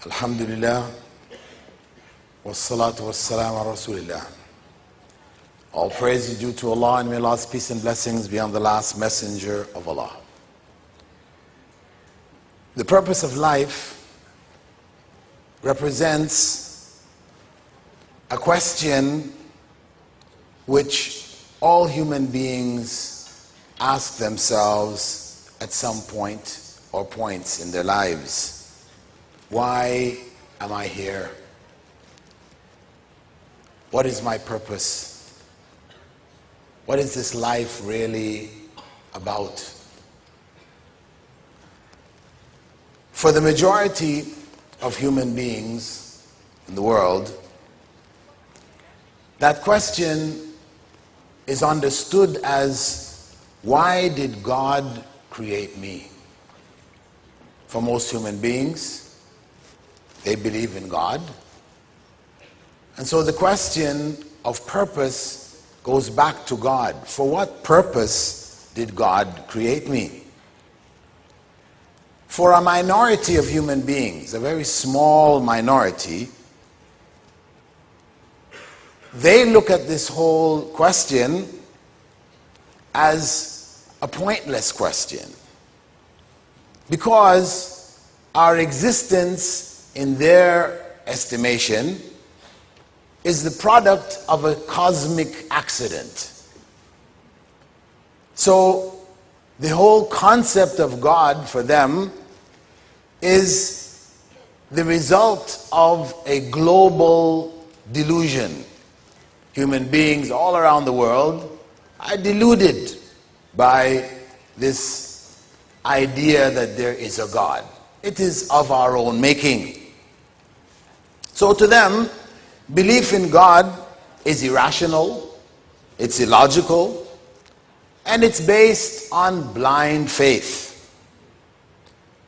Alhamdulillah, wassalatu wassalam ala Rasulillah. All praise is due to Allah, and may Allah's peace and blessings be on the last messenger of Allah. The purpose of life represents a question which all human beings ask themselves at some point or points in their lives. Why am I here? What is my purpose? What is this life really about? For the majority of human beings in the world, that question is understood as, why did God create me? For most human beings, they believe in God. And so the question of purpose goes back to God. For what purpose did God create me? For a minority of human beings, a very small minority, they look at this whole question as a pointless question, because our existence, in their estimation, is the product of a cosmic accident. So the whole concept of God for them is the result of a global delusion. Human beings all around the world are deluded by this idea that there is a God. It is of our own making. So to them, belief in God is irrational, it's illogical, and it's based on blind faith.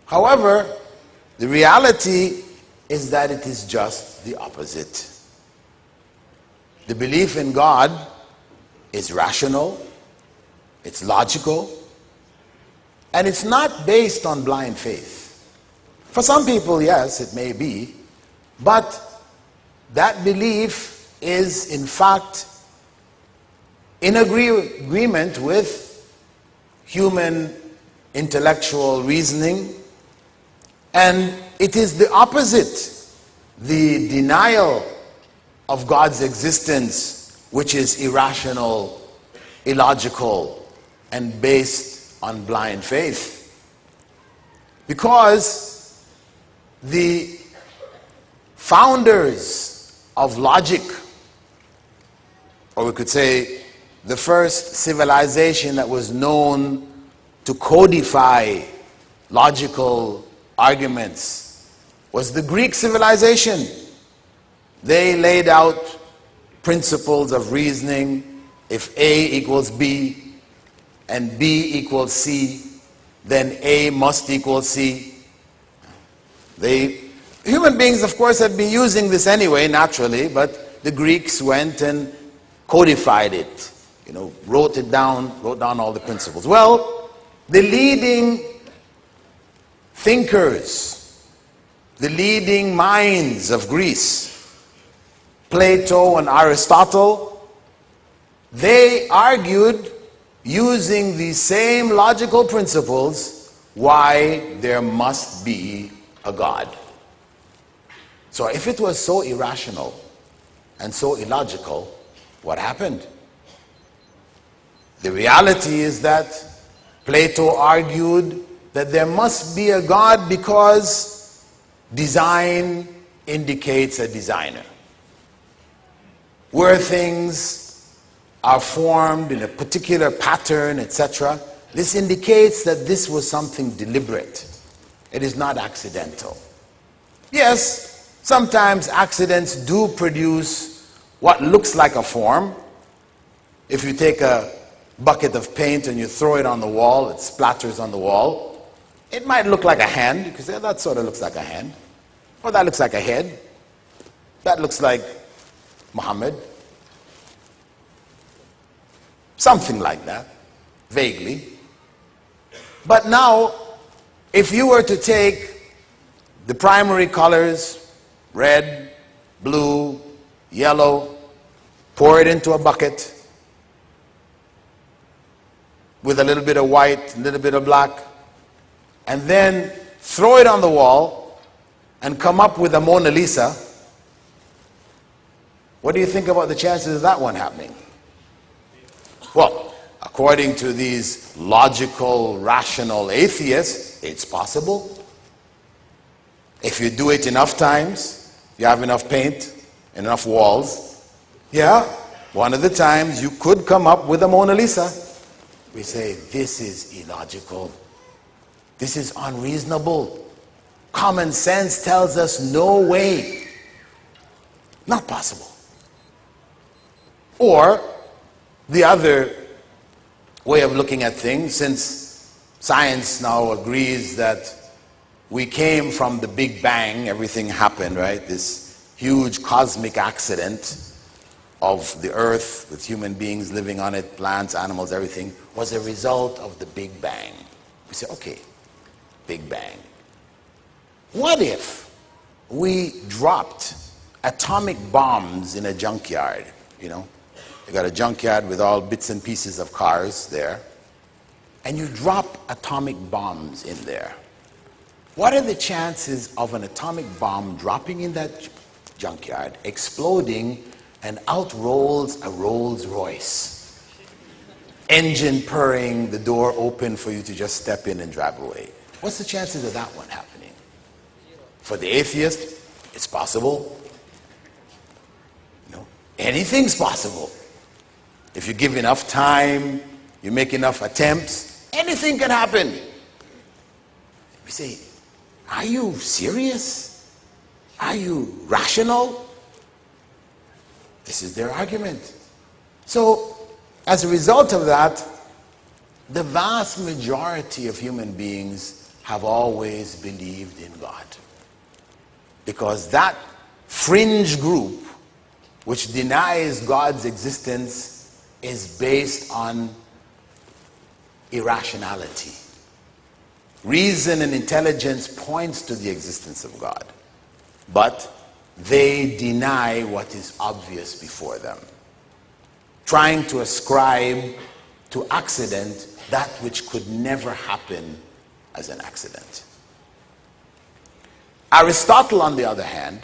However, the reality is that it is just the opposite. The belief in God is rational, it's logical, and it's not based on blind faith. For some people, yes, it may be, but that belief is in fact in agreement with human intellectual reasoning, and it is the opposite, the denial of God's existence, which is irrational, illogical, and based on blind faith. Because the founders of logic, or we could say the first civilization that was known to codify logical arguments, was the Greek civilization. They laid out principles of reasoning. If A equals B and B equals C, then A must equal C. Human beings, of course, had been using this anyway, naturally, but the Greeks went and codified it, wrote down all the principles. Well, the leading thinkers, the leading minds of Greece, Plato and Aristotle, they argued using the same logical principles why there must be a God. So if it was so irrational and so illogical, what happened? The reality is that Plato argued that there must be a God because design indicates a designer. Where things are formed in a particular pattern, etc., this indicates that this was something deliberate. It is not accidental. Yes, sometimes accidents do produce what looks like a form. If you take a bucket of paint and you throw it on the wall, it splatters on the wall. It might look like a hand. You can say, that sort of looks like a hand. Or that looks like a head. That looks like Muhammad. Something like that, vaguely. But now, if you were to take the primary colors, red, blue, yellow, pour it into a bucket with a little bit of white, a little bit of black, and then throw it on the wall and come up with a Mona Lisa, what do you think about the chances of that one happening? Well, according to these logical, rational atheists, it's possible. If you do it enough times, you have enough paint and enough walls, yeah, one of the times you could come up with a Mona Lisa. We say, this is illogical. This is unreasonable. Common sense tells us no way. Not possible. Or the other way of looking at things, since science now agrees that we came from the Big Bang, everything happened, right? This huge cosmic accident of the earth with human beings living on it, plants, animals, everything, was a result of the Big Bang. We say, okay, Big Bang. What if we dropped atomic bombs in a junkyard? You know, you got a junkyard with all bits and pieces of cars there, and you drop atomic bombs in there. What are the chances of an atomic bomb dropping in that junkyard, exploding, and out rolls a Rolls Royce? Engine purring, the door open for you to just step in and drive away. What's the chances of that one happening? For the atheist, it's possible. No, anything's possible. If you give enough time, you make enough attempts, anything can happen. We say, are you serious? Are you rational? This is their argument. So, as a result of that, the vast majority of human beings have always believed in God. Because that fringe group which denies God's existence is based on irrationality. Reason and intelligence points to the existence of God, but they deny what is obvious before them, trying to ascribe to accident that which could never happen as an accident. Aristotle, on the other hand,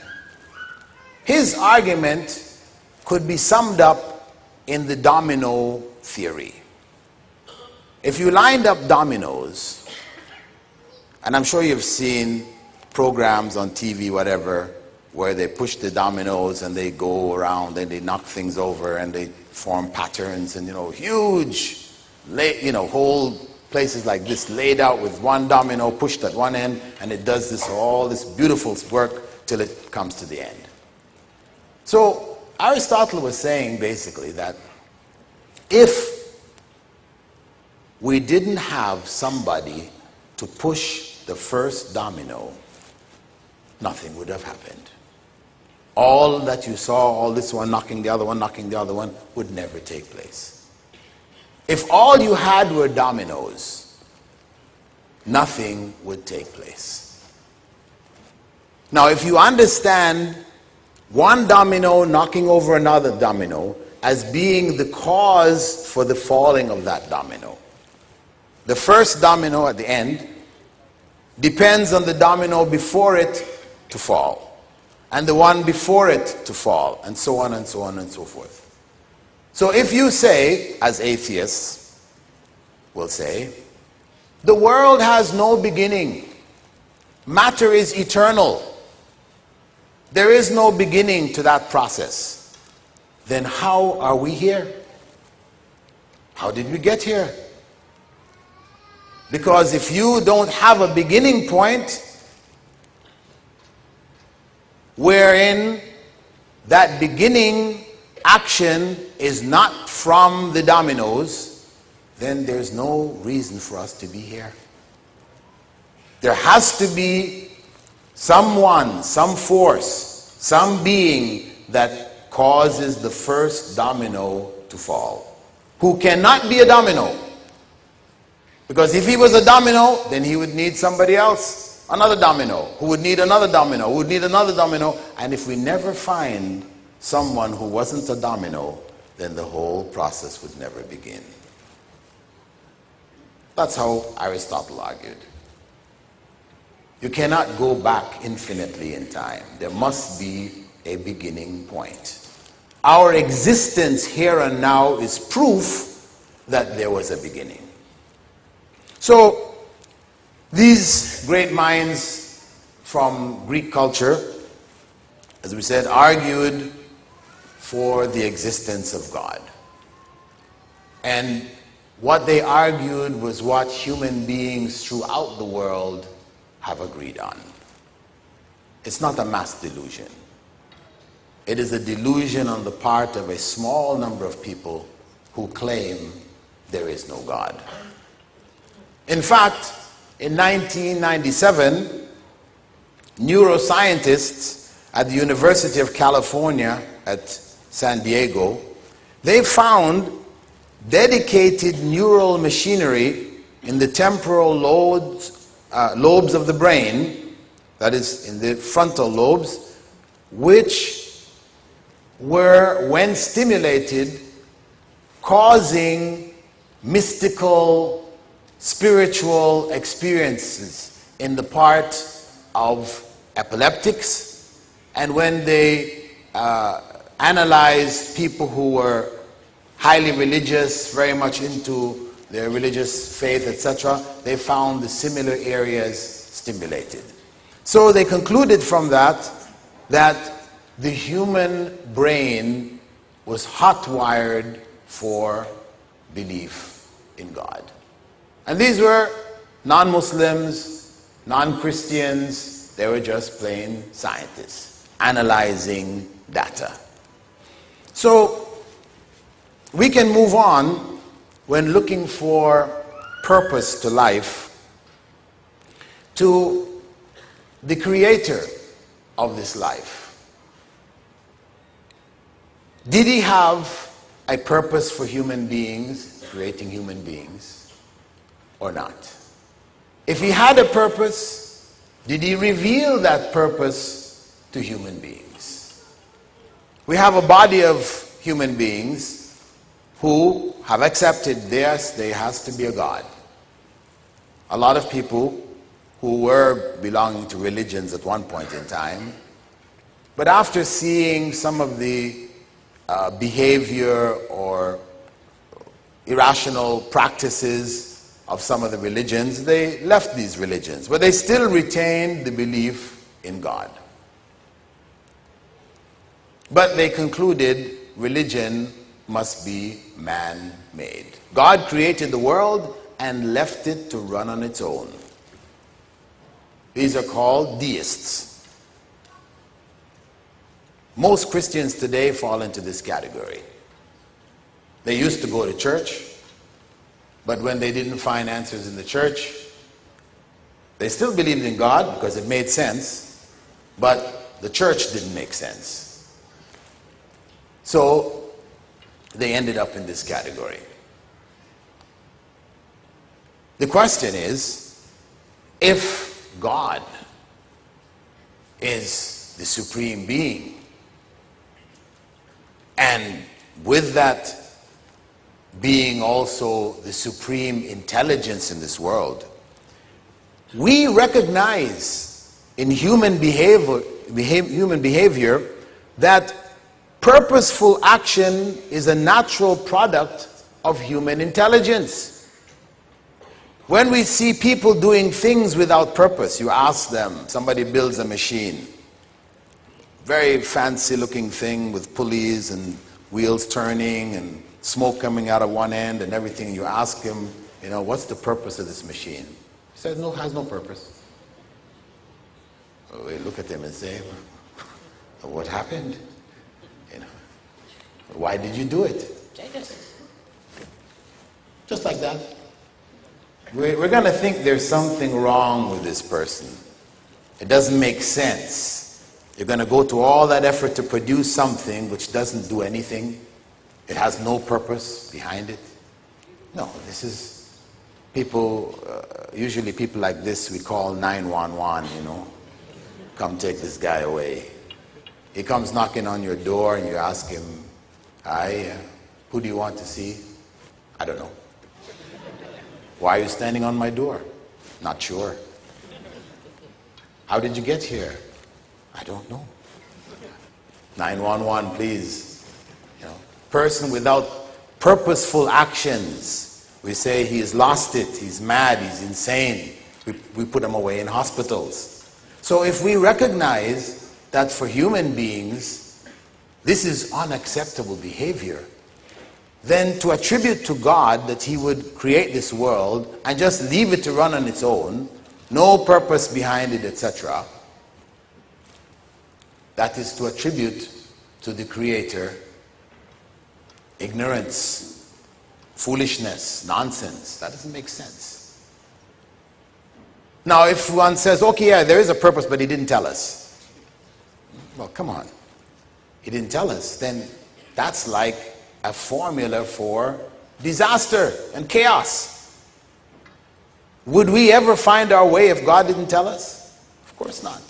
his argument could be summed up in the domino theory. If you lined up dominoes, and I'm sure you've seen programs on TV, whatever, where they push the dominoes and they go around and they knock things over and they form patterns and, huge, whole places like this laid out with one domino pushed at one end, and it does this, all this beautiful work till it comes to the end. So Aristotle was saying basically that if we didn't have somebody to push the first domino, nothing would have happened. All that you saw, all this one knocking the other one, knocking the other one, would never take place. If all you had were dominoes, nothing would take place. Now, if you understand one domino knocking over another domino as being the cause for the falling of that domino, the first domino at the end depends on the domino before it to fall, and the one before it to fall, and so on and so on and so forth. So if you say, as atheists will say, the world has no beginning, matter is eternal, there is no beginning to that process, then how are we here? How did we get here? Because if you don't have a beginning point wherein that beginning action is not from the dominoes, then there's no reason for us to be here. There has to be someone, some force, some being that causes the first domino to fall, who cannot be a domino. Because if he was a domino, then he would need somebody else. another domino, who would need another domino, who would need another domino. And if we never find someone who wasn't a domino, then the whole process would never begin. That's how Aristotle argued. You cannot go back infinitely in time. There must be a beginning point. Our existence here and now is proof that there was a beginning. So, these great minds from Greek culture, as we said, argued for the existence of God. And what they argued was what human beings throughout the world have agreed on. It's not a mass delusion. It is a delusion on the part of a small number of people who claim there is no God. In fact, in 1997, neuroscientists at the University of California at San Diego, they found dedicated neural machinery in the temporal lobes of the brain, that is, in the frontal lobes, which were, when stimulated, causing mystical, spiritual experiences in the part of epileptics. And when they analyzed people who were highly religious, very much into their religious faith, etc., they found the similar areas stimulated. So they concluded from that the human brain was hot-wired for belief in God. And these were non-Muslims, non-Christians, they were just plain scientists analyzing data. So we can move on when looking for purpose to life to the creator of this life. Did he have a purpose for human beings, creating human beings, or not? If he had a purpose, did he reveal that purpose to human beings? We have a body of human beings who have accepted, yes, there has to be a God. A lot of people who were belonging to religions at one point in time, but after seeing some of the behavior or irrational practices of some of the religions, they left these religions, but they still retained the belief in God. But they concluded religion must be man-made. God created the world and left it to run on its own. These are called deists. Most Christians today fall into this category. They used to go to church, but when they didn't find answers in the church, they still believed in God because it made sense, but the church didn't make sense. So they ended up in this category. The question is, if God is the supreme being, and with that being also the supreme intelligence in this world, we recognize in human behavior that purposeful action is a natural product of human intelligence. When we see people doing things without purpose, you ask them, somebody builds a machine, very fancy looking thing with pulleys and wheels turning and smoke coming out of one end and everything. You ask him, you know, what's the purpose of this machine? He says, no, has no purpose. We look at them and say, what happened? You know, why did you do it? Just like that. We're going to think there's something wrong with this person. It doesn't make sense. You're going to go to all that effort to produce something which doesn't do anything. It has no purpose behind it. No, this is People, usually people like this, we call 911, you know. Come take this guy away. He comes knocking on your door and you ask him, hi, who do you want to see? I don't know. Why are you standing on my door? Not sure. How did you get here? I don't know. 911, please. You know, person without purposeful actions, we say he's lost it, he's mad, he's insane. We put him away in hospitals. So if we recognize that for human beings, this is unacceptable behavior, then to attribute to God that he would create this world and just leave it to run on its own, no purpose behind it, etc., that is to attribute to the Creator ignorance, foolishness, nonsense. That doesn't make sense. Now, if one says, okay, yeah, there is a purpose, but he didn't tell us. Well, come on. He didn't tell us. Then that's like a formula for disaster and chaos. Would we ever find our way if God didn't tell us? Of course not.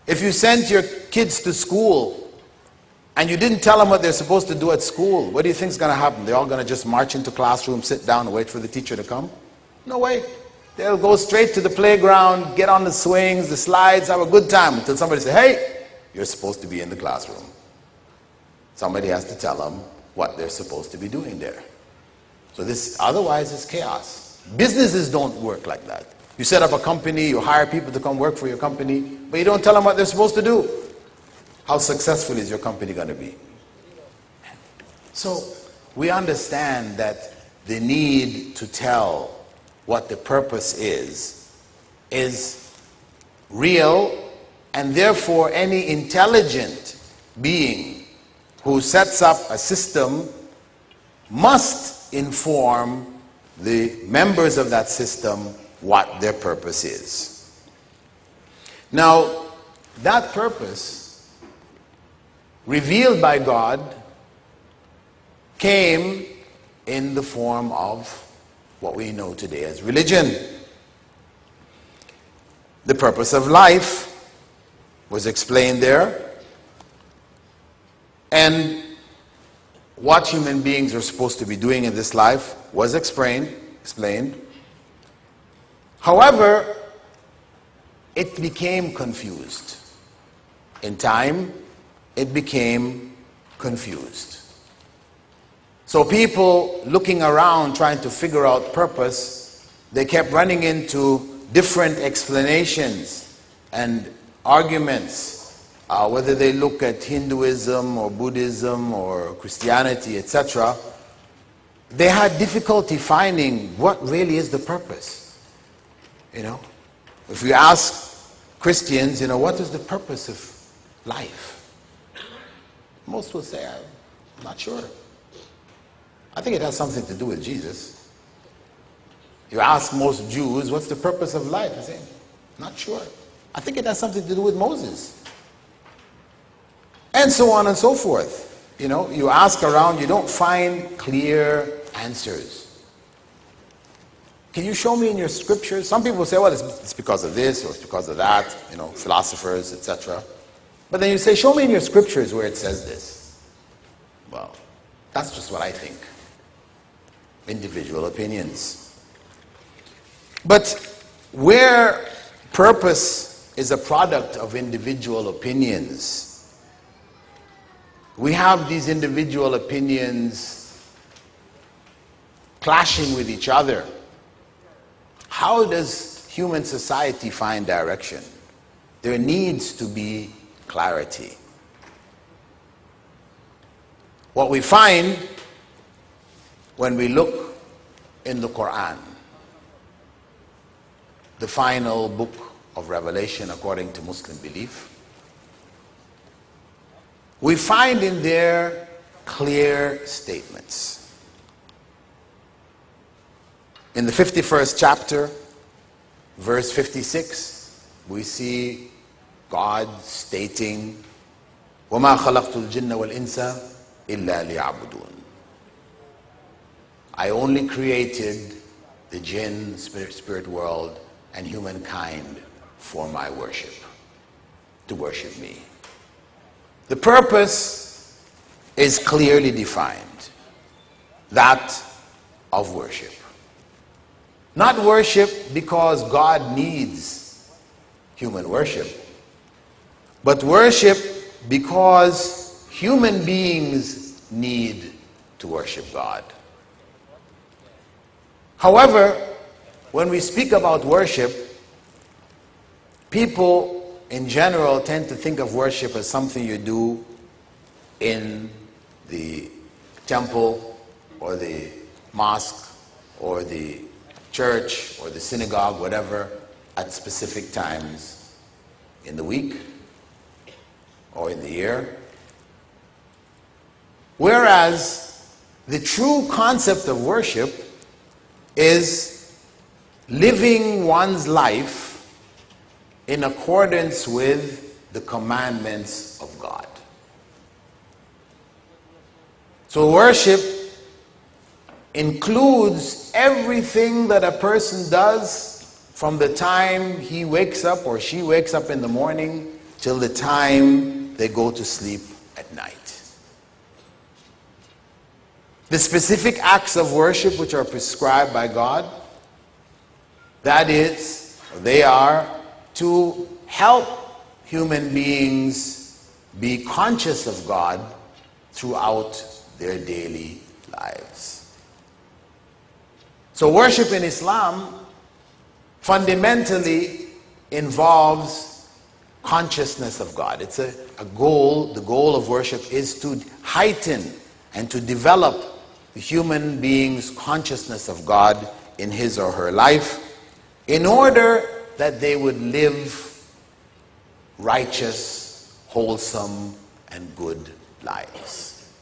If you sent your kids to school and you didn't tell them what they're supposed to do at school, what do you think is going to happen? They're all going to just march into classroom, sit down, and wait for the teacher to come? No way. They'll go straight to the playground, get on the swings, the slides, have a good time until somebody says, hey, you're supposed to be in the classroom. Somebody has to tell them what they're supposed to be doing there. So this, otherwise, is chaos. Businesses don't work like that. You set up a company, you hire people to come work for your company, but you don't tell them what they're supposed to do. How successful is your company going to be? So we understand that the need to tell what the purpose is real, and therefore any intelligent being who sets up a system must inform the members of that system what their purpose is. Now, that purpose, revealed by God, came in the form of what we know today as religion. The purpose of life was explained there, and what human beings are supposed to be doing in this life was explained. However, it became confused. In time, it became confused. So people looking around trying to figure out purpose, they kept running into different explanations and arguments, whether they look at Hinduism or Buddhism or Christianity, etc. They had difficulty finding what really is the purpose. You know, if you ask Christians, you know, what is the purpose of life? Most will say, I'm not sure. I think it has something to do with Jesus. You ask most Jews, what's the purpose of life? They say, not sure. I think it has something to do with Moses. And so on and so forth. You know, you ask around, you don't find clear answers. Can you show me in your scriptures? Some people say, well, it's because of this or it's because of that, you know, philosophers, etc. But then you say, show me in your scriptures where it says this. Well, that's just what I think. Individual opinions. But where purpose is a product of individual opinions, we have these individual opinions clashing with each other. How does human society find direction? There needs to be clarity. What we find when we look in the Quran, the final book of Revelation according to Muslim belief, we find in there clear statements. In the 51st chapter, verse 56, we see God stating, وَمَا خَلَقْتُ الْجِنَّ وَالْإِنسَ إِلَّا لِيَعْبُدُونَ. I only created the jinn, spirit world, and humankind for my worship, to worship me. The purpose is clearly defined, that of worship. Not worship because God needs human worship, but worship because human beings need to worship God. However, when we speak about worship, people in general tend to think of worship as something you do in the temple or the mosque or the church or the synagogue, whatever, at specific times in the week or in the year. Whereas the true concept of worship is living one's life in accordance with the commandments of God. So worship includes everything that a person does from the time he wakes up or she wakes up in the morning till the time they go to sleep at night. The specific acts of worship which are prescribed by God, that is, they are to help human beings be conscious of God throughout their daily lives. So worship in Islam fundamentally involves consciousness of God. It's a goal. The goal of worship is to heighten and to develop the human being's consciousness of God in his or her life in order that they would live righteous, wholesome, and good lives.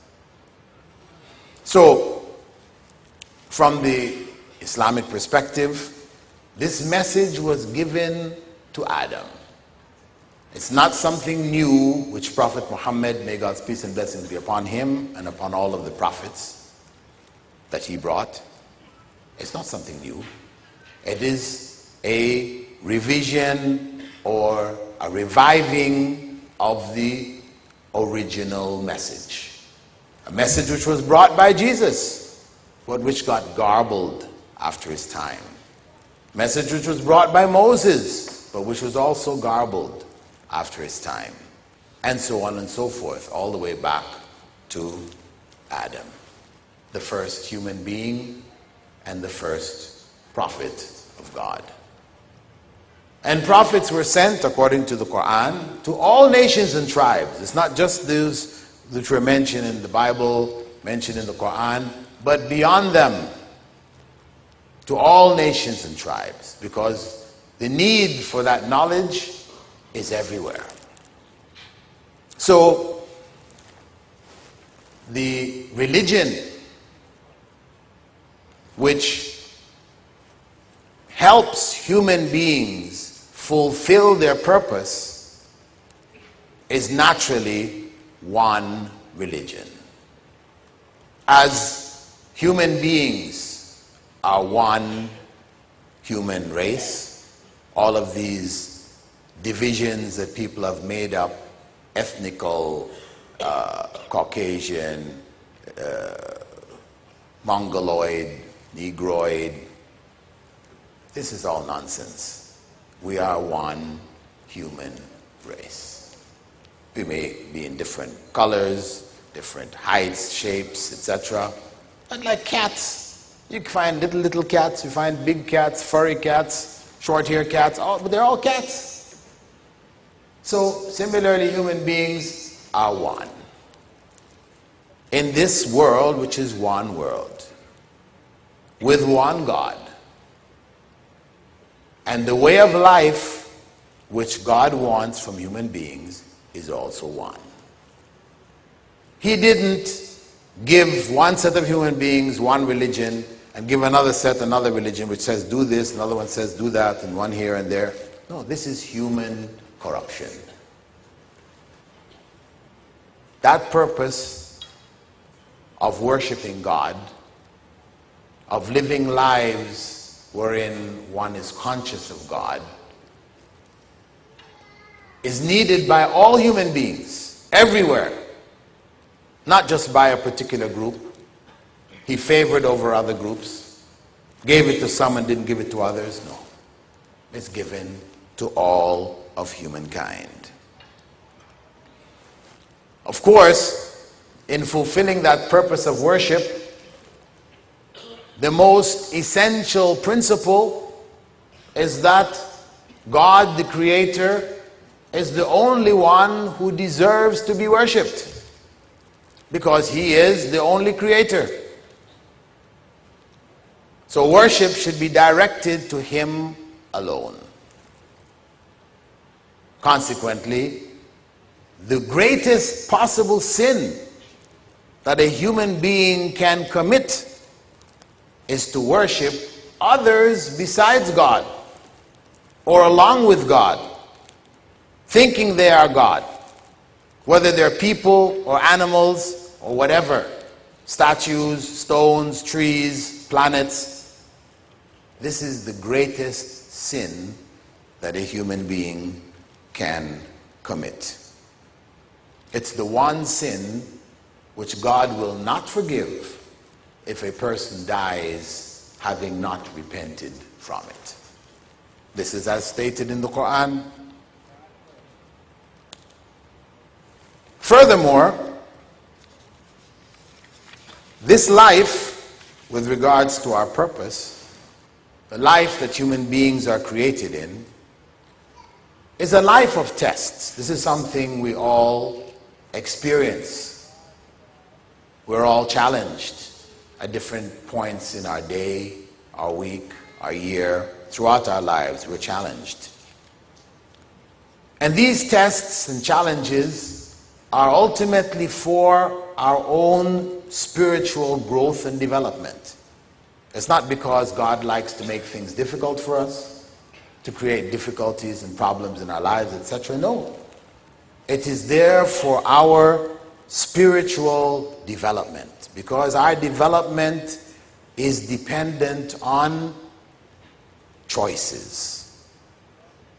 So, from the Islamic perspective, this message was given to Adam. It's not something new which Prophet Muhammad, may God's peace and blessings be upon him and upon all of the prophets that he brought. It's not something new. It is a revision or a reviving of the original message. A message which was brought by Jesus, but which got garbled after his time. A message which was brought by Moses, but which was also garbled after his time. And so on and so forth, all the way back to Adam, the first human being and the first prophet of God. And prophets were sent, according to the Quran, to all nations and tribes. It's not just those which were mentioned in the Bible, mentioned in the Quran, but beyond them, to all nations and tribes, because the need for that knowledge is everywhere. So, the religion which helps human beings fulfill their purpose is naturally one religion. As human beings are one human race, all of these divisions that people have made up, ethnical, Caucasian, Mongoloid, Negroid, this is all nonsense. We are one human race. We may be in different colors, different heights, shapes, etc. But like cats, you can find little cats, you find big cats, furry cats, short-haired cats, but they're all cats. So similarly, human beings are one. In this world, which is one world, with one God. And the way of life which God wants from human beings is also one. He didn't give one set of human beings one religion and give another set another religion which says do this, another one says do that, and one here and there. No, this is human corruption. That purpose of worshiping God of living lives wherein one is conscious of God is needed by all human beings, everywhere, not just by a particular group. He favored over other groups, gave it to some and didn't give it to others. No, it's given to all of humankind. Of course, in fulfilling that purpose of worship, the most essential principle is that God, the Creator, is the only one who deserves to be worshipped, because He is the only Creator. So worship should be directed to Him alone. Consequently, the greatest possible sin that a human being can commit is to worship others besides God or along with God, thinking they are God, whether they're people or animals or whatever, statues, stones, trees, planets. This is the greatest sin that a human being can commit. It's the one sin which God will not forgive if a person dies having not repented from it. This is as stated in the Quran. Furthermore, this life, with regards to our purpose, the life that human beings are created in, is a life of tests. This is something we all experience. We're all challenged at different points in our day, our week, our year, throughout our lives. We're challenged. And these tests and challenges are ultimately for our own spiritual growth and development. It's not because God likes to make things difficult for us, to create difficulties and problems in our lives, etc. No. It is there for our spiritual development, because our development is dependent on choices.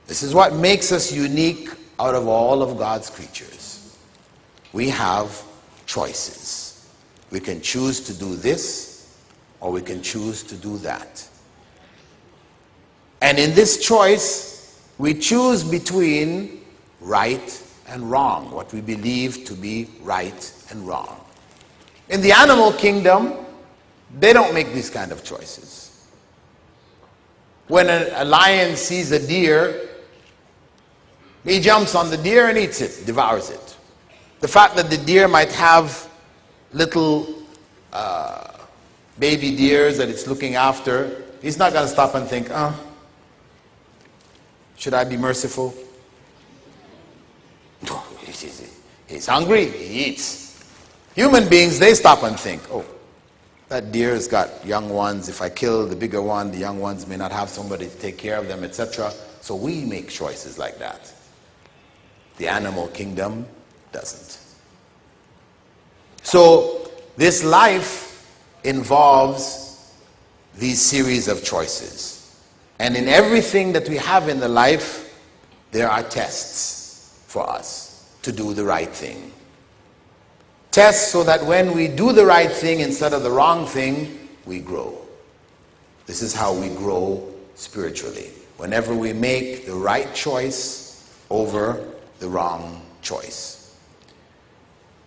This is what makes us unique out of all of God's creatures. We have choices. We can choose to do this, or we can choose to do that. And in this choice, we choose between right and wrong, what we believe to be right and wrong. In the animal kingdom, they don't make these kind of choices. When a lion sees a deer, he jumps on the deer and eats it, devours it. The fact that the deer might have little baby deers that it's looking after, he's not going to stop and think, should I be merciful? No, he's hungry, he eats. Human beings, they stop and think, oh, that deer has got young ones. If I kill the bigger one, the young ones may not have somebody to take care of them, etc. So we make choices like that. The animal kingdom doesn't. So this life involves these series of choices. And in everything that we have in the life, there are tests for us to do the right thing. Tests so that when we do the right thing instead of the wrong thing, we grow. This is how we grow spiritually. Whenever we make the right choice over the wrong choice.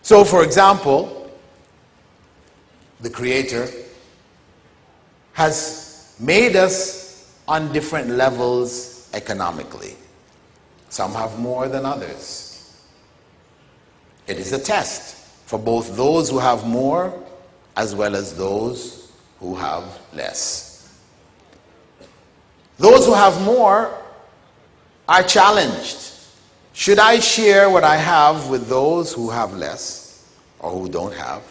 So, for example, the Creator has made us on different levels economically. Some have more than others. It is a test for both those who have more as well as those who have less. Those who have more are challenged. Should I share what I have with those who have less or who don't have?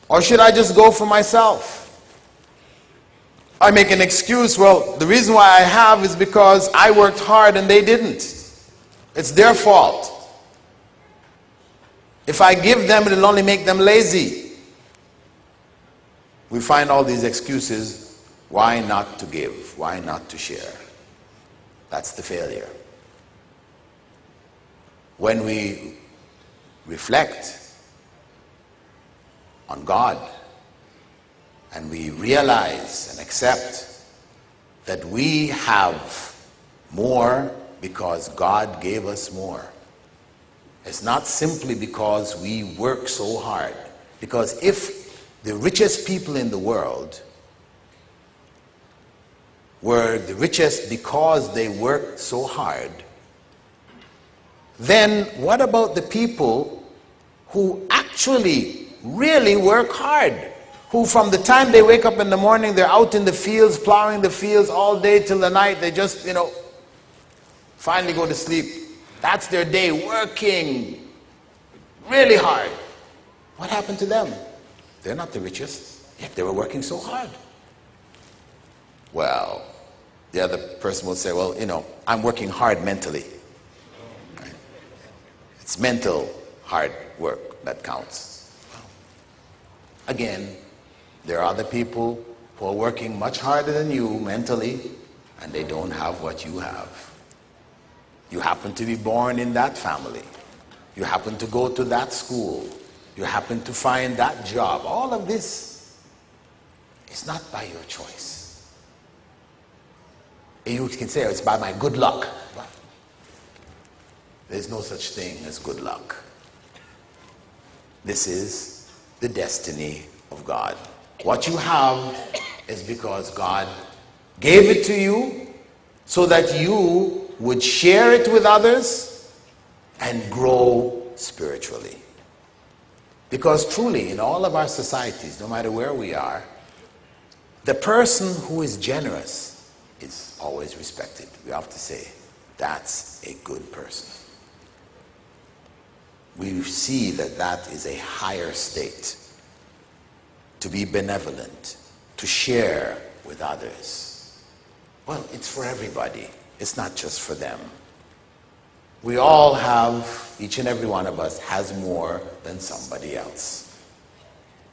Or should I just go for myself? I make an excuse, well, the reason why I have is because I worked hard and they didn't. It's their fault. If I give them, it'll only make them lazy. we find all these excuses why not to give, why not to share. That's the failure. When we reflect on God and we realize and accept that we have more because God gave us more. It's not simply because we work so hard. Because if the richest people in the world were the richest because they worked so hard, then what about the people who actually really work hard? Who from the time they wake up in the morning, they're out in the fields, plowing the fields all day till the night, they just, finally go to sleep. That's their day, working really hard. What happened to them? They're not the richest, yet they were working so hard. Well, the other person will say, well, I'm working hard mentally. Right? It's mental hard work that counts. Again, there are other people who are working much harder than you mentally, and they don't have what you have. You happen to be born in that family. You happen to go to that school. You happen to find that job. All of this is not by your choice. You can say, it's by my good luck. There's no such thing as good luck. This is the destiny of God. What you have is because God gave it to you so that you would share it with others and grow spiritually. Because truly, in all of our societies, no matter where we are, the person who is generous is always respected. We have to say, that's a good person. We see that that is a higher state. To be benevolent, to share with others. Well, it's for everybody. It's not just for them. We all have, each and every one of us has more than somebody else.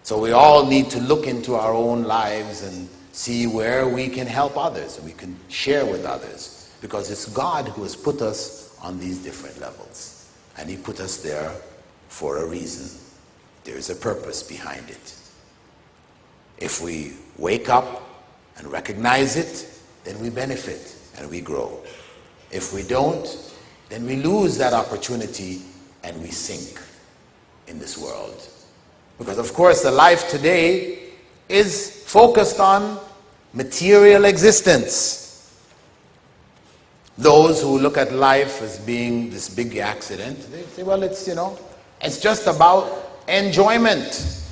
So we all need to look into our own lives and see where we can help others, we can share with others. Because it's God who has put us on these different levels. And He put us there for a reason. There's a purpose behind it. If we wake up and recognize it, then we benefit and we grow. If we don't, then we lose that opportunity and we sink in this world. Because of course the life today is focused on material existence. Those who look at life as being this big accident, they say, well, it's just about enjoyment.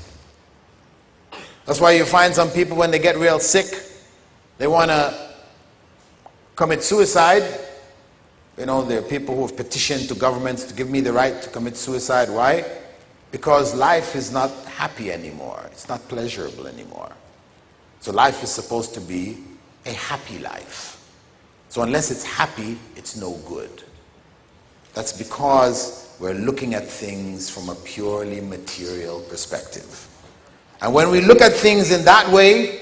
That's why you find some people when they get real sick, they want to commit suicide. There are people who have petitioned to governments to give me the right to commit suicide. Why? Because life is not happy anymore. It's not pleasurable anymore. So life is supposed to be a happy life. So unless it's happy, it's no good. That's because we're looking at things from a purely material perspective. And when we look at things in that way,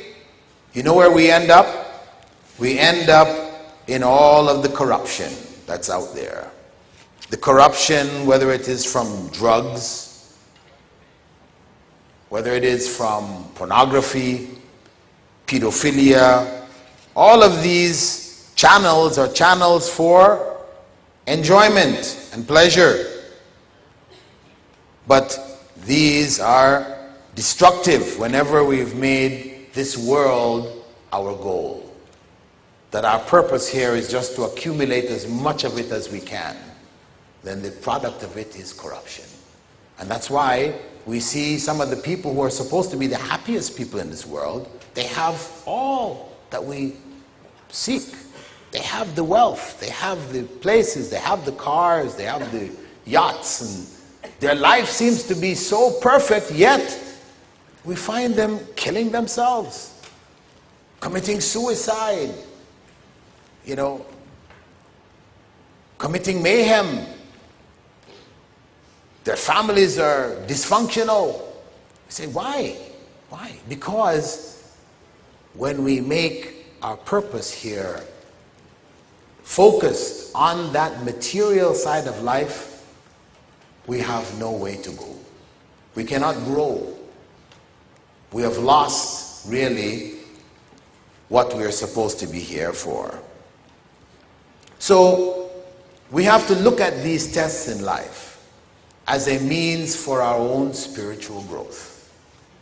you know where we end up? We end up in all of the corruption that's out there. The corruption, whether it is from drugs, whether it is from pornography, pedophilia, all of these channels are channels for enjoyment and pleasure. But these are destructive whenever we've made this world our goal. That our purpose here is just to accumulate as much of it as we can. Then the product of it is corruption. And that's why we see some of the people who are supposed to be the happiest people in this world, they have all that we seek. They have the wealth, they have the places, they have the cars, they have the yachts, and their life seems to be so perfect, yet we find them killing themselves, committing suicide, committing mayhem. Their families are dysfunctional. You say, why? Why? Because when we make our purpose here focused on that material side of life, we have no way to go. We cannot grow. We have lost, really, what we are supposed to be here for. So, we have to look at these tests in life as a means for our own spiritual growth.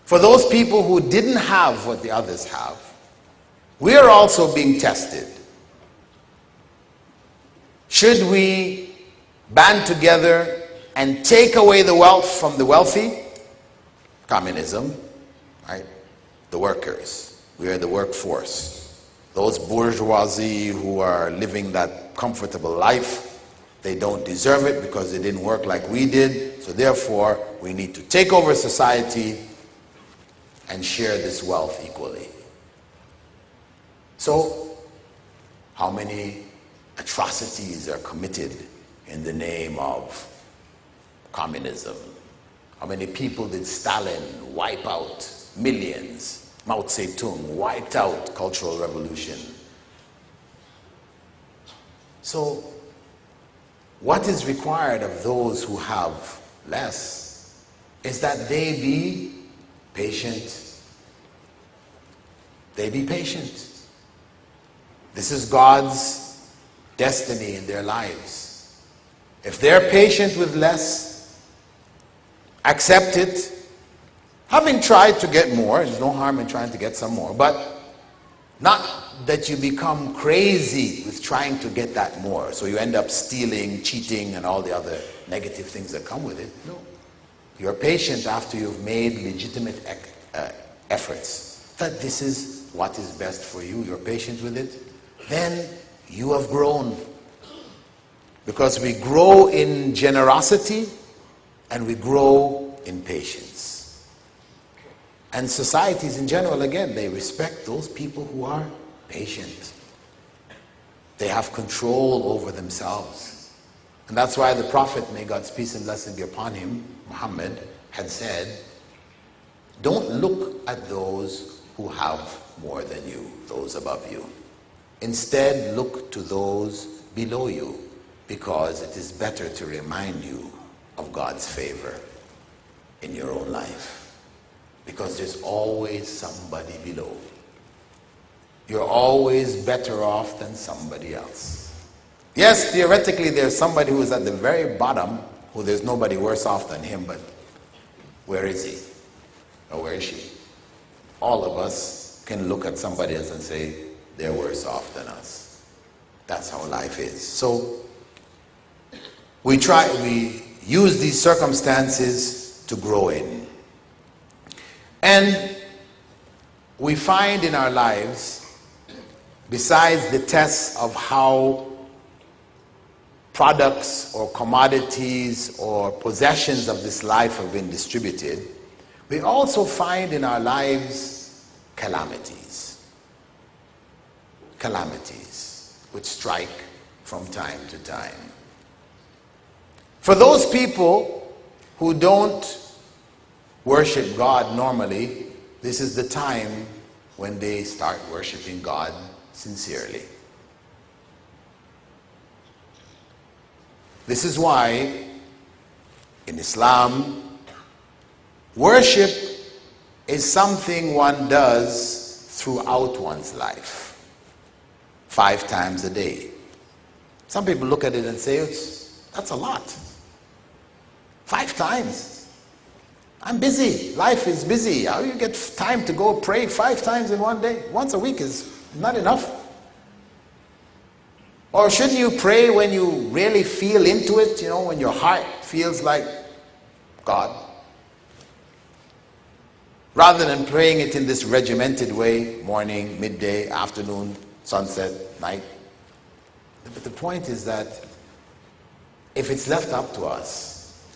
For those people who didn't have what the others have, we are also being tested. Should we band together and take away the wealth from the wealthy? Communism, right? The workers. We are the workforce. Those bourgeoisie who are living that comfortable life, they don't deserve it because they didn't work like we did. So therefore, we need to take over society and share this wealth equally. So, how many atrocities are committed in the name of communism? How many people did Stalin wipe out? Millions. Mao Zedong wiped out cultural revolution. So, what is required of those who have less is that they be patient. They be patient. This is God's destiny in their lives. If they're patient with less, accept it. Having tried to get more, there's no harm in trying to get some more, but not that you become crazy with trying to get that more. So you end up stealing, cheating, and all the other negative things that come with it. No. You're patient after you've made legitimate efforts. That this is what is best for you. You're patient with it. Then you have grown. Because we grow in generosity and we grow in patience. And societies in general, again, they respect those people who are patient. They have control over themselves. And that's why the Prophet, may God's peace and blessing be upon him, Muhammad, had said, don't look at those who have more than you, those above you. Instead, look to those below you, because it is better to remind you of God's favor in your own life. Because there's always somebody below. You're always better off than somebody else. Yes, theoretically there's somebody who is at the very bottom, who there's nobody worse off than him, but where is he? Or where is she? All of us can look at somebody else and say, they're worse off than us. That's how life is. So we use these circumstances to grow in. And we find in our lives, besides the tests of how products or commodities or possessions of this life have been distributed, we also find in our lives calamities. Calamities which strike from time to time. For those people who don't worship God normally, this is the time when they start worshiping God sincerely. This is why in Islam, worship is something one does throughout one's life. 5 times a day. Some people look at it and say, that's a lot. 5 times. I'm busy. Life is busy. How do you get time to go pray 5 times in one day? Once a week is not enough. Or shouldn't you pray when you really feel into it, when your heart feels like God? Rather than praying it in this regimented way, morning, midday, afternoon, sunset, night. But the point is that if it's left up to us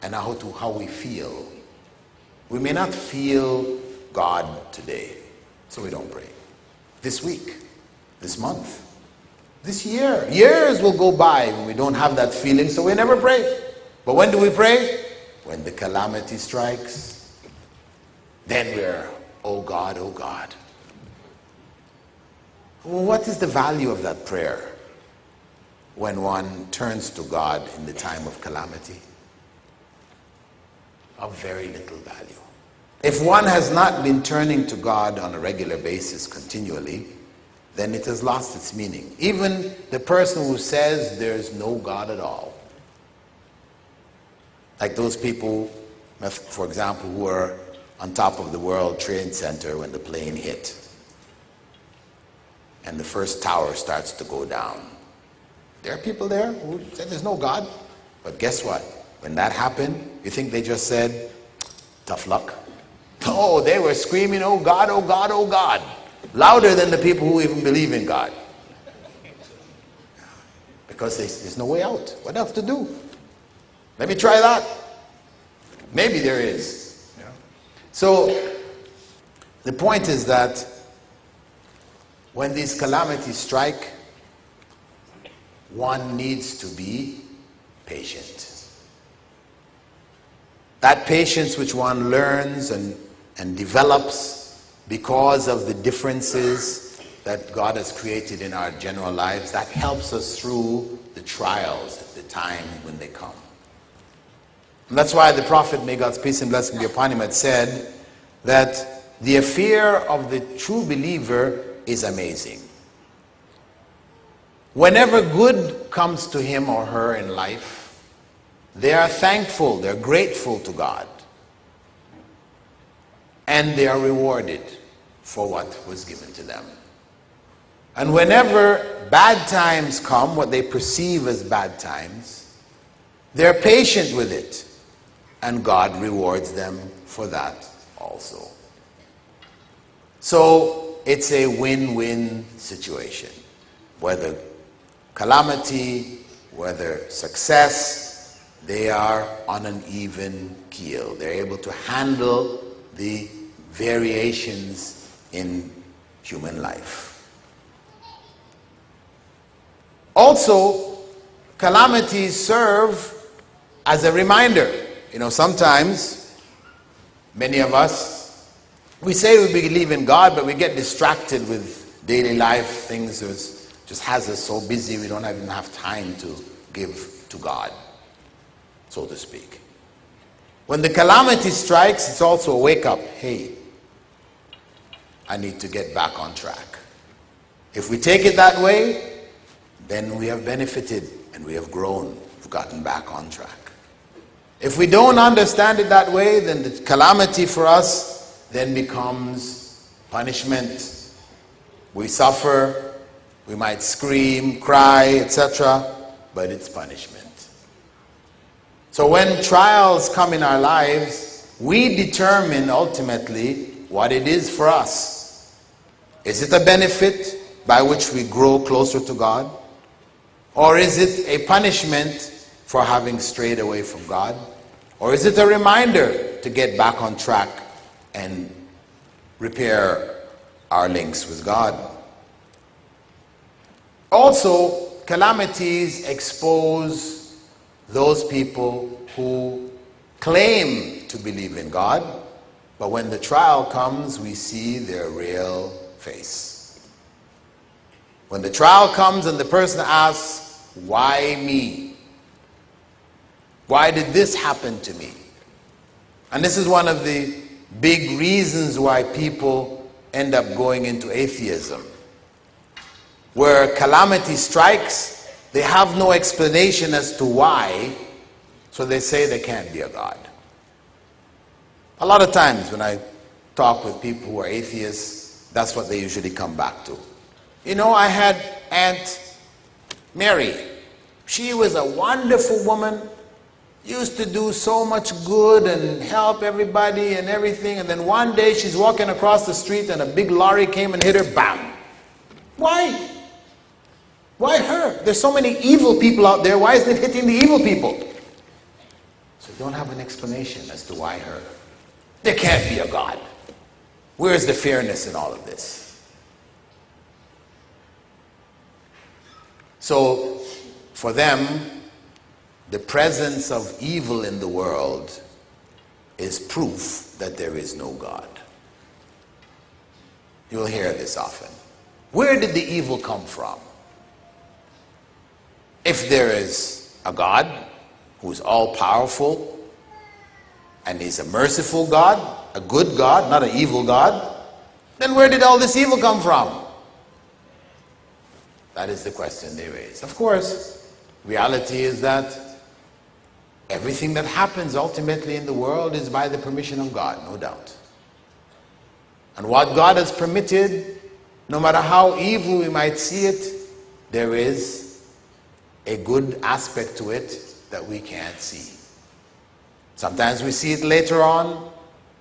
and how we feel, we may not feel God today, so we don't pray. This week, this month, this year, years will go by when we don't have that feeling, so we never pray. But when do we pray? When the calamity strikes. then we're, oh God, oh God. Well, what is the value of that prayer when one turns to God in the time of calamity? Of very little value. If one has not been turning to God on a regular basis continually, then it has lost its meaning. Even the person who says there's no God at all, like those people, for example, who were on top of the World Trade Center when the plane hit and the first tower starts to go down. There are people there who say there's no God, but guess what? When that happened, you think they just said, tough luck? Oh, they were screaming, oh God, oh God, oh God, louder than the people who even believe in God. Because there's no way out. What else to do? Let me try that. Maybe there is. Yeah. So the point is that when these calamities strike, one needs to be patient. That patience which one learns and develops because of the differences that God has created in our general lives, that helps us through the trials at the time when they come. And that's why the Prophet, may God's peace and blessing be upon him, had said that the affair of the true believer is amazing. Whenever good comes to him or her in life, they are thankful, they're grateful to God, and they are rewarded for what was given to them. And whenever bad times come, what they perceive as bad times, they're patient with it, and God rewards them for that also. So it's a win-win situation. Whether calamity, whether success, they are on an even keel. They're able to handle the variations in human life. Also, calamities serve as a reminder. You know, sometimes, many of us, we say we believe in God, but we get distracted with daily life. Things just has us so busy we don't even have time to give to God, so to speak. When the calamity strikes, it's also a wake-up. Hey, I need to get back on track. If we take it that way, then we have benefited and we have grown. We've gotten back on track. If we don't understand it that way, then the calamity for us then becomes punishment. We suffer, we might scream, cry, etc., but it's punishment. So when trials come in our lives, we determine ultimately what it is for us. Is it a benefit by which we grow closer to God? Or is it a punishment for having strayed away from God? Or is it a reminder to get back on track and repair our links with God? Also, calamities expose those people who claim to believe in God, but when the trial comes, we see their real face. When the trial comes and the person asks, why me? Why did this happen to me? And this is one of the big reasons why people end up going into atheism. Where calamity strikes, they have no explanation as to why, so they say there can't be a God. A lot of times when I talk with people who are atheists, that's what they usually come back to. You know, I had Aunt Mary. She was a wonderful woman, used to do so much good and help everybody and everything, and then one day she's walking across the street and a big lorry came and hit her, bam! Why? Why her? There's so many evil people out there, why isn't it hitting the evil people? So don't have an explanation as to why her. There can't be a God. Where's the fairness in all of this? So for them, the presence of evil in the world is proof that there is no God. You'll hear this often. Where did the evil come from? If there is a God who is all-powerful and he's a merciful God, a good God, not an evil God, then where did all this evil come from? That is the question they raise. Of course, reality is that everything that happens ultimately in the world is by the permission of God, no doubt. And what God has permitted, no matter how evil we might see it, there is a good aspect to it that we can't see. Sometimes we see it later on,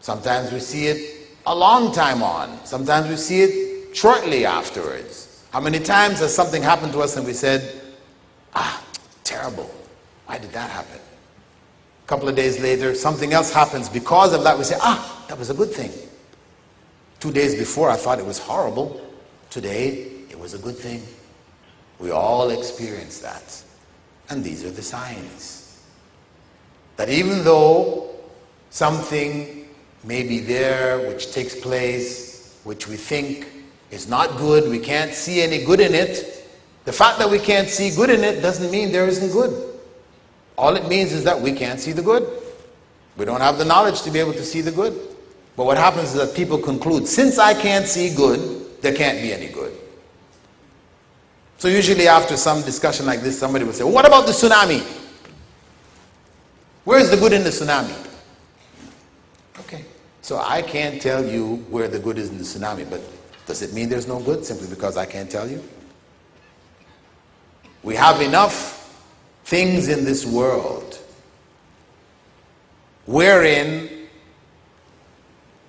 sometimes we see it a long time on, sometimes we see it shortly afterwards. How many times has something happened to us and we said, terrible, why did that happen? A couple of days later, something else happens. Because of that, we say, that was a good thing. 2 days before, I thought it was horrible. Today, it was a good thing. We all experience that. And these are the signs. That even though something may be there which takes place, which we think is not good, we can't see any good in it, the fact that we can't see good in it doesn't mean there isn't good. All it means is that we can't see the good. We don't have the knowledge to be able to see the good. But what happens is that people conclude, since I can't see good, there can't be any good. So usually after some discussion like this, somebody will say, well, what about the tsunami? Where is the good in the tsunami? Okay, so I can't tell you where the good is in the tsunami, but does it mean there's no good simply because I can't tell you? We have enough things in this world wherein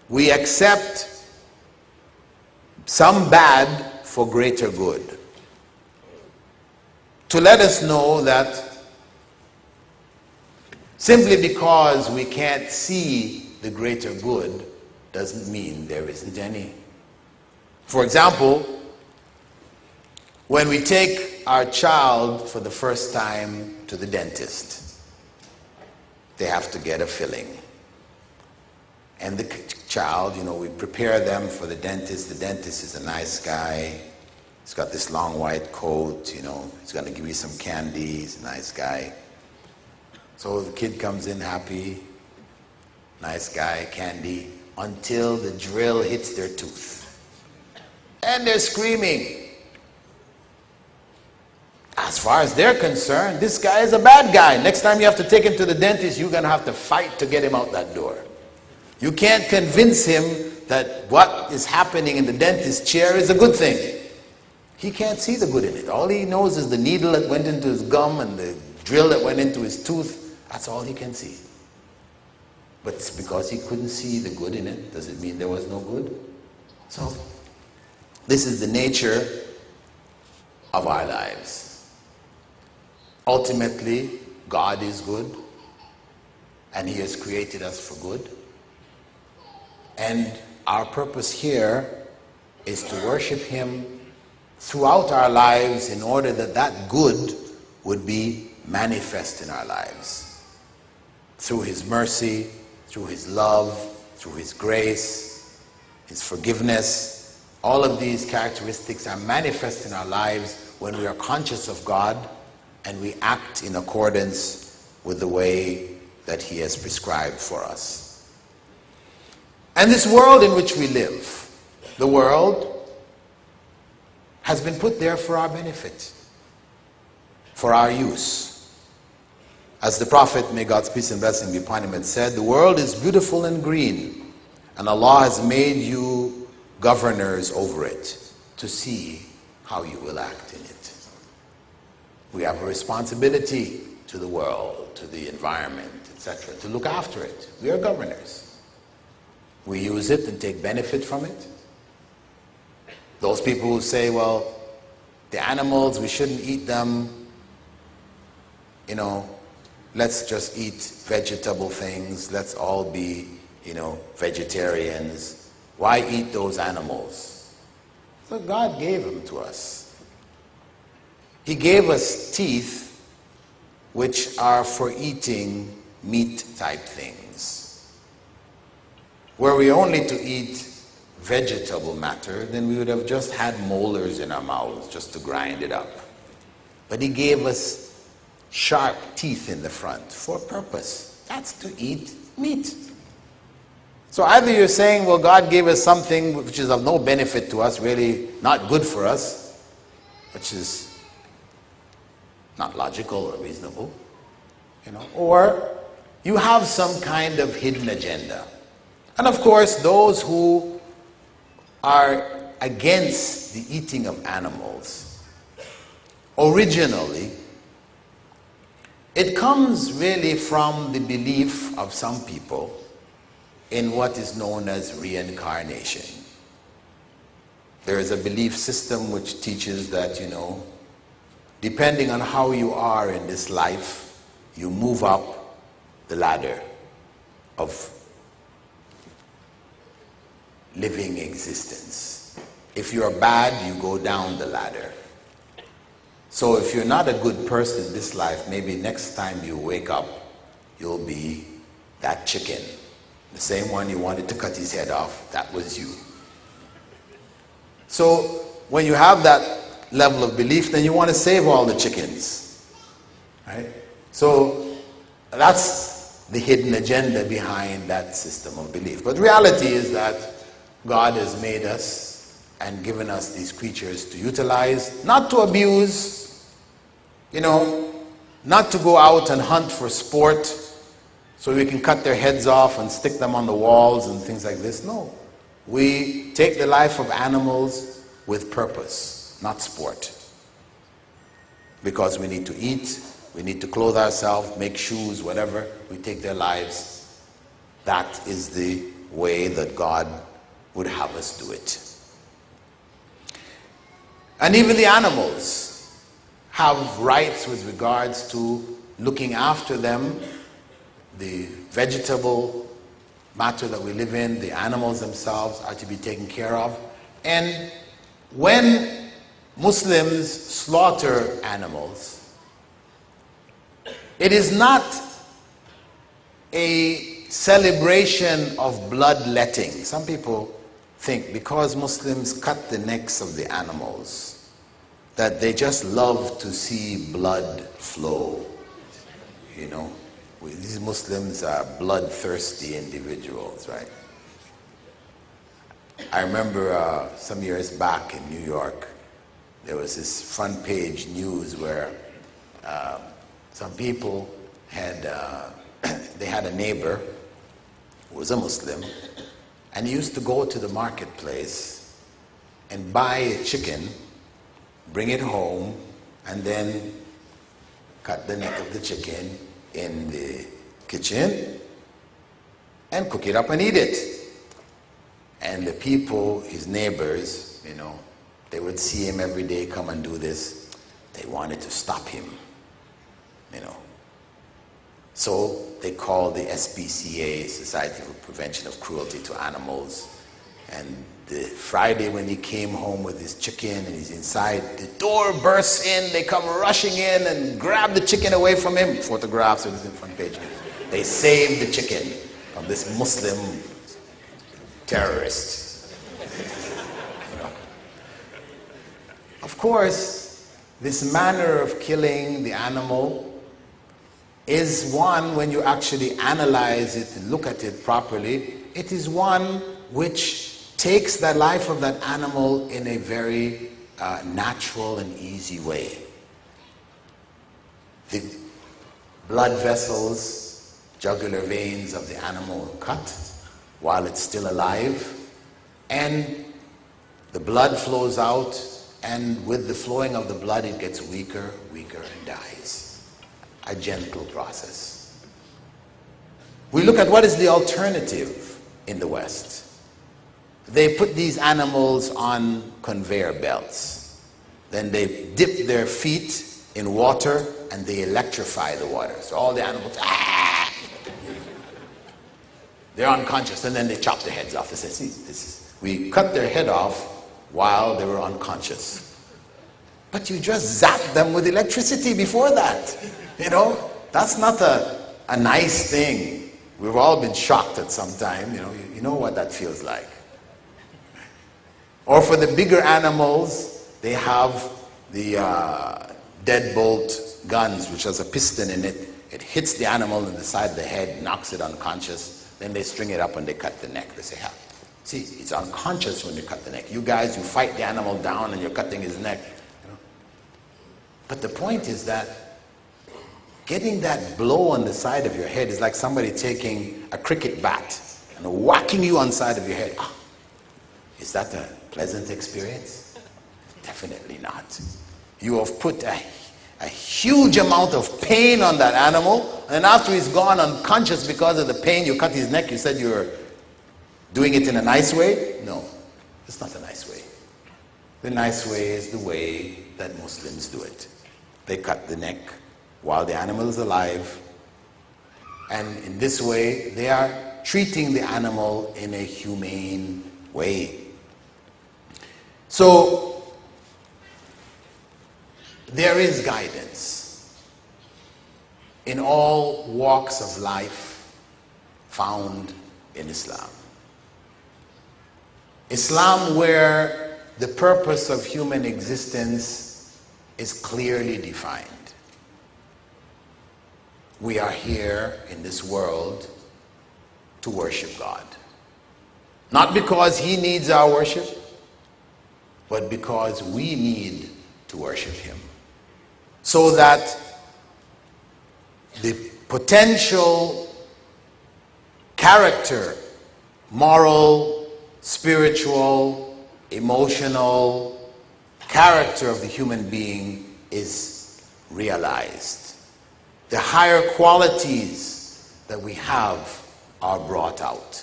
we accept some bad for greater good, to let us know that simply because we can't see the greater good doesn't mean there isn't any. For example, when we take our child for the first time to the dentist, they have to get a filling. And the child, we prepare them for the dentist. The dentist is a nice guy. He's got this long white coat, he's going to give you some candy. He's a nice guy. So the kid comes in happy, nice guy, candy, until the drill hits their tooth. And they're screaming. As far as they're concerned, this guy is a bad guy. Next time you have to take him to the dentist, you're going to have to fight to get him out that door. You can't convince him that what is happening in the dentist chair is a good thing. He can't see the good in it. All he knows is the needle that went into his gum and the drill that went into his tooth. That's all he can see. But it's because he couldn't see the good in it, does it mean there was no good? So, this is the nature of our lives. Ultimately, God is good, and He has created us for good. And our purpose here is to worship Him throughout our lives in order that that good would be manifest in our lives. Through His mercy, through His love, through His grace, His forgiveness. All of these characteristics are manifest in our lives when we are conscious of God and we act in accordance with the way that He has prescribed for us. And this world in which we live, the world has been put there for our benefit, for our use. As the Prophet, may God's peace and blessing be upon him, had said, the world is beautiful and green, and Allah has made you governors over it to see how you will act in it. We have a responsibility to the world, to the environment, etc., to look after it. We are governors. We use it and take benefit from it. Those people who say, well, the animals, we shouldn't eat them, let's just eat vegetable things, let's all be, vegetarians. Why eat those animals? So God gave them to us. He gave us teeth which are for eating meat type things. Were we only to eat vegetable matter, then we would have just had molars in our mouths just to grind it up. But he gave us sharp teeth in the front for a purpose. That's to eat meat. So either you're saying, well, God gave us something which is of no benefit to us, really not good for us, which is not logical or reasonable, or you have some kind of hidden agenda. And of course, those who are against the eating of animals, originally, it comes really from the belief of some people in what is known as reincarnation. There is a belief system which teaches that, depending on how you are in this life, you move up the ladder of living existence. If you're bad, you go down the ladder. So if you're not a good person in this life, maybe next time you wake up, you'll be that chicken. The same one you wanted to cut his head off, that was you. So when you have that level of belief, then you want to save all the chickens, right? So that's the hidden agenda behind that system of belief. But reality is that God has made us and given us these creatures to utilize, not to abuse, not to go out and hunt for sport so we can cut their heads off and stick them on the walls and things like this. No. We take the life of animals with purpose, not sport. Because we need to eat, we need to clothe ourselves, make shoes, whatever. We take their lives. That is the way that God would have us do it. And even the animals have rights with regards to looking after them, the vegetable matter that we live in, the animals themselves are to be taken care of. And when Muslims slaughter animals, it is not a celebration of bloodletting. Some people think because Muslims cut the necks of the animals, that they just love to see blood flow. These Muslims are bloodthirsty individuals, right? I remember some years back in New York, there was this front page news where some people had, they had a neighbor who was a Muslim, and he used to go to the marketplace and buy a chicken, bring it home, and then cut the neck of the chicken in the kitchen and cook it up and eat it. And the people, his neighbors, they would see him every day come and do this. They wanted to stop him, So they called the SPCA, Society for Prevention of Cruelty to Animals. And the Friday when he came home with his chicken and he's inside, the door bursts in, they come rushing in and grab the chicken away from him. Photographs of this in front page. They saved the chicken from this Muslim terrorist. Of course, this manner of killing the animal is one, when you actually analyze it and look at it properly, it is one which takes the life of that animal in a very natural and easy way. The blood vessels, jugular veins of the animal are cut while it's still alive, and the blood flows out, and with the flowing of the blood it gets weaker, and dies. A gentle process. We look at what is the alternative in the West. They put these animals on conveyor belts. Then they dip their feet in water and they electrify the water. So all the animals, they're unconscious, and then they chop their heads off. They say, see, we cut their head off while they were unconscious. But you just zapped them with electricity before that. That's not a nice thing. We've all been shocked at some time. You know what that feels like. Or for the bigger animals, they have the deadbolt guns, which has a piston in it. It hits the animal in the side of the head, knocks it unconscious. Then they string it up and they cut the neck. They say, "Ha, see, it's unconscious when you cut the neck. You guys, you fight the animal down and you're cutting his neck." You know? But the point is that getting that blow on the side of your head is like somebody taking a cricket bat and whacking you on the side of your head. Ah, is that a pleasant experience? Definitely not. You have put a huge amount of pain on that animal, and after he's gone unconscious because of the pain, you cut his neck. You said you were doing it in a nice way? No, it's not a nice way. The nice way is the way that Muslims do it. They cut the neck while the animal is alive, and in this way they are treating the animal in a humane way. So there is guidance in all walks of life found in Islam. Islam, where the purpose of human existence is clearly defined. We are here in this world to worship God. Not because He needs our worship, but because we need to worship Him. So that the potential character, moral, spiritual, emotional character of the human being is realized. The higher qualities that we have are brought out.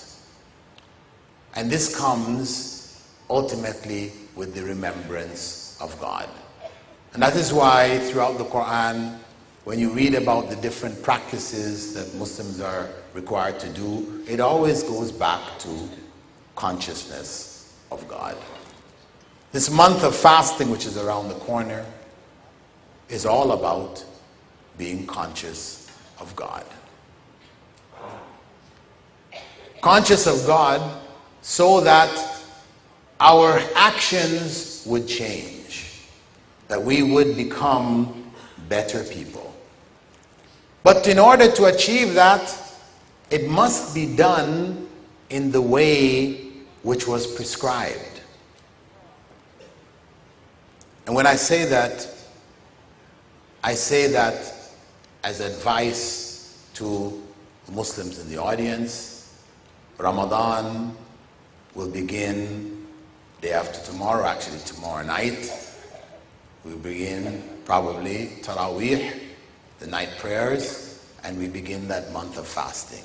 And this comes ultimately with the remembrance of God. And that is why throughout the Quran, when you read about the different practices that Muslims are required to do, it always goes back to consciousness of God. This month of fasting, which is around the corner, is all about being conscious of God. Conscious of God so that our actions would change, that we would become better people. But in order to achieve that, it must be done in the way which was prescribed. And when I say that as advice to Muslims in the audience. Ramadan will begin day after tomorrow, actually tomorrow night. We begin probably Taraweeh, the night prayers, and we begin that month of fasting.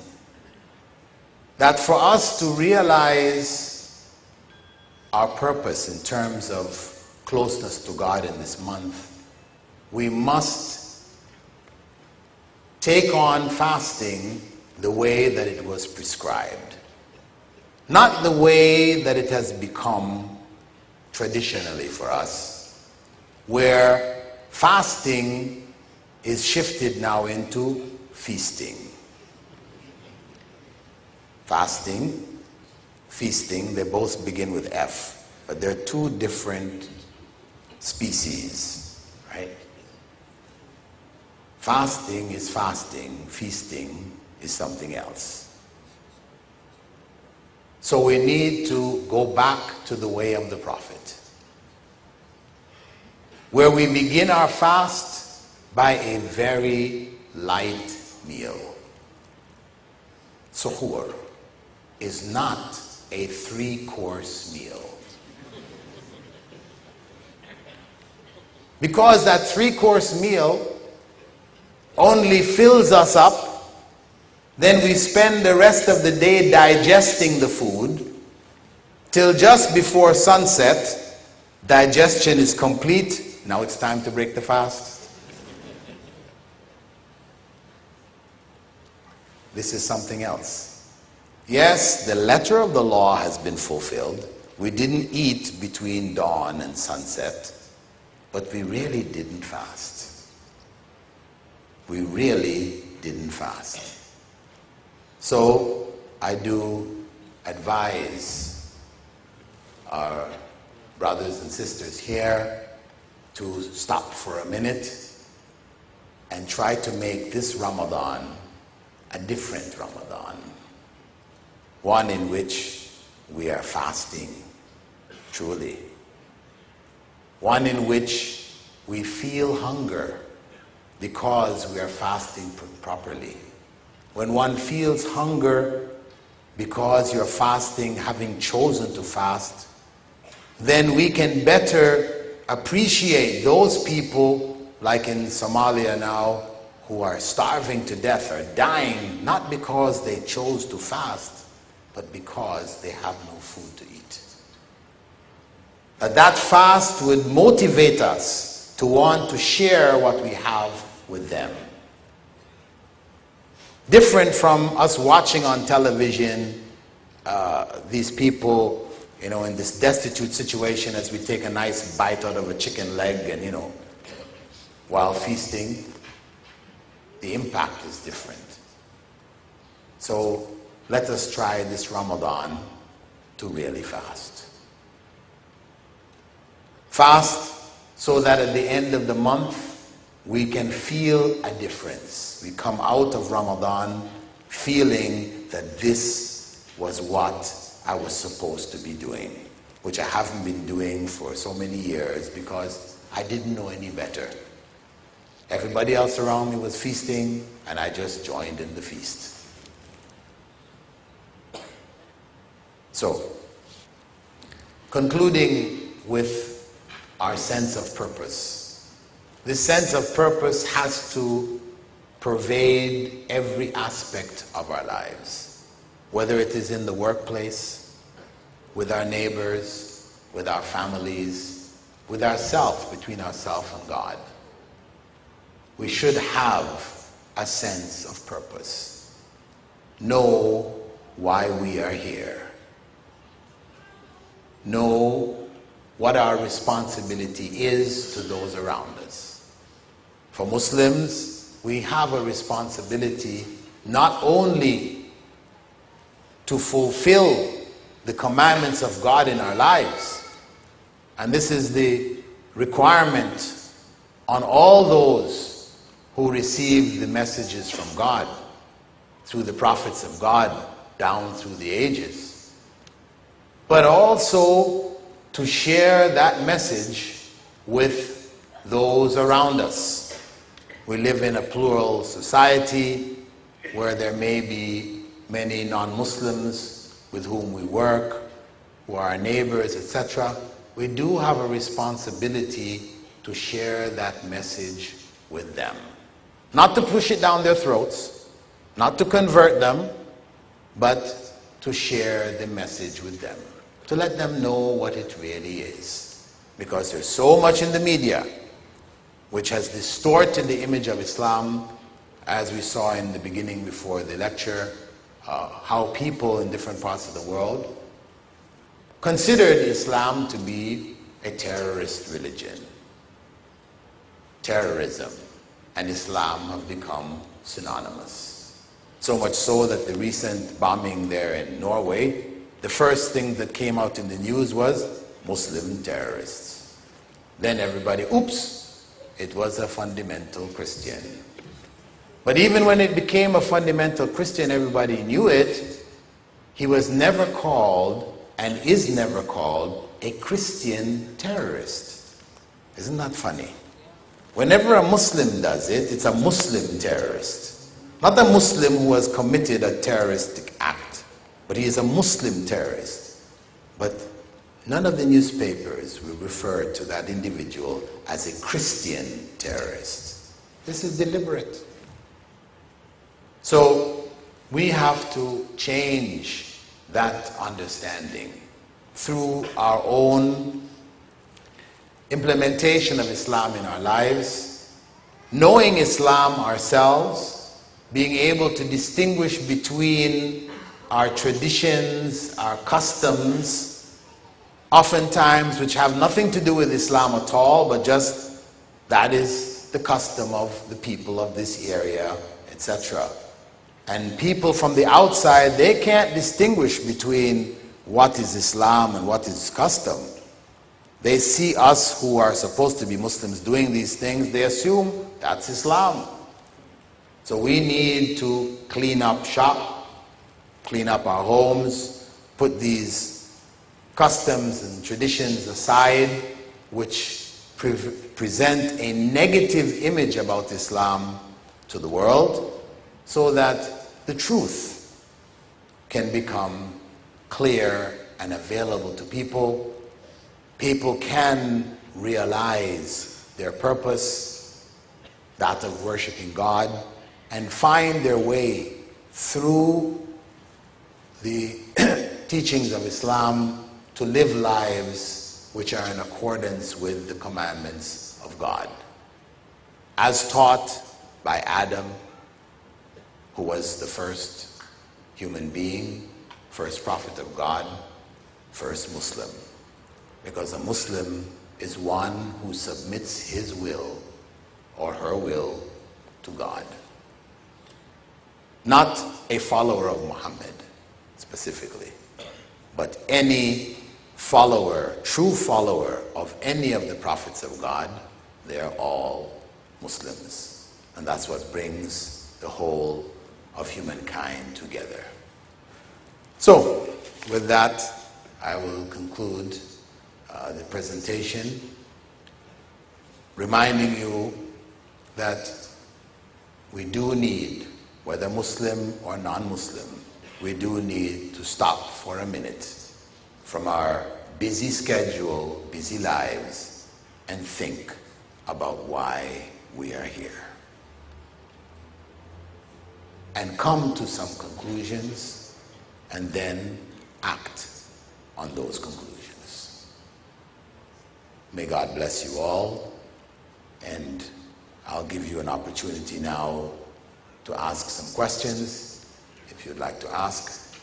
That for us to realize our purpose in terms of closeness to God in this month, we must take on fasting the way that it was prescribed. Not the way that it has become traditionally for us, where fasting is shifted now into feasting. Fasting, feasting, they both begin with F, but they're two different species, right? Fasting is fasting, feasting is something else. So we need to go back to the way of the Prophet, where we begin our fast by a very light meal. Suhoor is not a 3-course meal. Because that 3-course meal only fills us up, then we spend the rest of the day digesting the food till just before sunset. Digestion is complete. Now it's time to break the fast. This is something else. Yes, the letter of the law has been fulfilled. We didn't eat between dawn and sunset, but we really didn't fast. We really didn't fast. So I do advise our brothers and sisters here to stop for a minute and try to make this Ramadan a different Ramadan. One in which we are fasting, truly. One in which we feel hunger because we are fasting properly. When one feels hunger because you're fasting, having chosen to fast, then we can better appreciate those people, like in Somalia now, who are starving to death or dying, not because they chose to fast, but because they have no food to eat. That fast would motivate us to want to share what we have with them. Different from us watching on television these people, in this destitute situation as we take a nice bite out of a chicken leg and, while feasting, the impact is different. So let us try this Ramadan to really fast. Fast so that at the end of the month, we can feel a difference. We come out of Ramadan feeling that this was what I was supposed to be doing, which I haven't been doing for so many years because I didn't know any better. Everybody else around me was feasting, and I just joined in the feast. So, concluding with our sense of purpose. This sense of purpose has to pervade every aspect of our lives, whether it is in the workplace, with our neighbors, with our families, with ourselves, between ourselves and God. We should have a sense of purpose. Know why we are here. Know what our responsibility is to those around us. For Muslims, we have a responsibility not only to fulfill the commandments of God in our lives, and this is the requirement on all those who receive the messages from God through the prophets of God down through the ages, but also to share that message with those around us. We live in a plural society where there may be many non-Muslims with whom we work, who are our neighbors, etc. We do have a responsibility to share that message with them. Not to push it down their throats, not to convert them, but to share the message with them, to let them know what it really is. Because there's so much in the media which has distorted the image of Islam, as we saw in the beginning before the lecture, how people in different parts of the world considered Islam to be a terrorist religion. Terrorism and Islam have become synonymous. So much so that the recent bombing there in Norway, the first thing that came out in the news was Muslim terrorists. Then everybody, oops, it was a fundamental Christian. But even when it became a fundamental Christian, everybody knew it. He was never called, and is never called, a Christian terrorist. Isn't that funny? Whenever a Muslim does it, it's a Muslim terrorist. Not a Muslim who has committed a terroristic act, but he is a Muslim terrorist. But none of the newspapers will refer to that individual as a Christian terrorist. This is deliberate. So we have to change that understanding through our own implementation of Islam in our lives, knowing Islam ourselves, being able to distinguish between our traditions, our customs, oftentimes which have nothing to do with Islam at all, but just that is the custom of the people of this area, etc. And people from the outside, they can't distinguish between what is Islam and what is custom. They see us who are supposed to be Muslims doing these things, they assume that's Islam. So we need to clean up shop, clean up our homes, put these customs and traditions aside, which present a negative image about Islam to the world, so that the truth can become clear and available to people. People can realize their purpose, that of worshiping God, and find their way through the teachings of Islam to live lives which are in accordance with the commandments of God, as taught by Adam, who was the first human being, first prophet of God, first Muslim. Because a Muslim is one who submits his will or her will to God. Not a follower of Muhammad specifically, but any follower, true follower of any of the prophets of God, they are all Muslims. And that's what brings the whole of humankind together. So, with that, I will conclude the presentation, reminding you that we do need, whether Muslim or non-Muslim, we do need to stop for a minute from our busy schedule, busy lives, and think about why we are here. And come to some conclusions, and then act on those conclusions. May God bless you all, and I'll give you an opportunity now to ask some questions, if you'd like to ask.